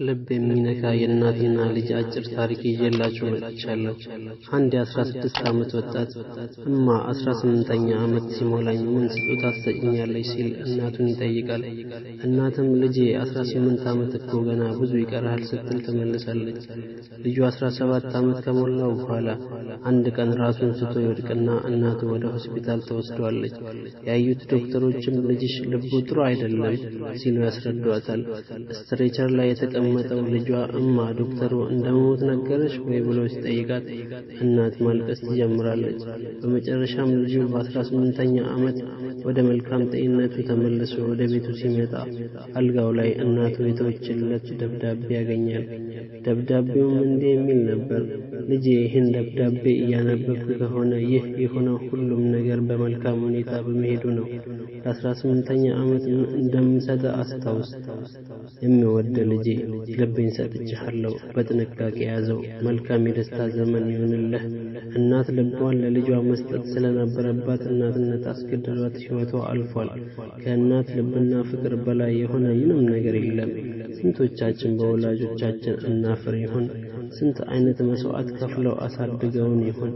ልብ የሚነካ የእናትና ልጅ አጭር ታሪክ ይዤላችሁ መጥቻለሁ። አንድ የ16 ዓመት ወጣት እማ 18ኛ ዓመት ሲሞላኝ ምን ስጦታ ትሰጪኛለሽ ሲል እናቱን ይጠይቃል። እናትም ልጄ 18 ዓመት እኮ ገና ብዙ ይቀርሃል ስትል ትመልሳለች። ልጁ 17 ዓመት ከሞላው በኋላ አንድ ቀን ራሱን ስቶ ይወድቅና እናቱ ወደ ሆስፒታል ተወስዷለች። ያዩት ዶክተሮችም ልጅሽ ልቡ ጥሩ አይደለም ሲሉ ያስረዷታል። ስትሬቸር ላይ የተቀመጠው ልጇ እማ ዶክተሩ እንደሞት ነገረሽ ወይ ብሎ ሲጠይቃት እናት ማልቀስ ትጀምራለች። በመጨረሻም ልጁ በ18ኛ ዓመት ወደ መልካም ጤንነቱ ተመልሶ ወደ ቤቱ ሲመጣ አልጋው ላይ እናቱ የተወችለት ደብዳቤ ያገኛል። ደብዳቤውም እንዲህ የሚል ነበር። ልጄ ይህን ደብዳቤ እያነበብክ ከሆነ ይህ የሆነው ሁሉም ነገር በመልካም ሁኔታ በመሄዱ ነው። ለ18ኛ ዓመት እንደምሰጥ አስታውስ። የሚወድ ልጄ ልቤን ሰጥቼሃለሁ፣ በጥንቃቄ ያዘው። መልካም የደስታ ዘመን ይሁንልህ። እናት ልቧን ለልጇ መስጠት ስለነበረባት እናትነት አስገድዷት ሕይወቷ አልፏል። ከእናት ልብና ፍቅር በላይ የሆነ ምንም ነገር የለም። ስንቶቻችን በወላጆቻችን እናፍር ይሆን? ስንት አይነት መስዋዕት ከፍለው አሳድገውን ይሆን?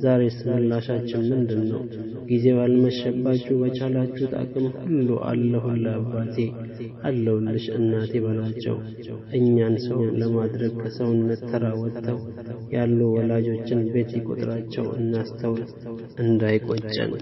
ዛሬስ ምላሻችን ምንድን ነው? ጊዜው አልመሸባችሁ በቻላችሁት አቅም ሁሉ አለሁ ለአባቴ አለሁልሽ እናቴ በሏቸው። እኛን ሰው ለማድረግ ከሰውነት ተራ ወጥተው ያሉ ወላጆችን ቤት ይቆጥራቸው። እናስተውል እንዳይቆጨን።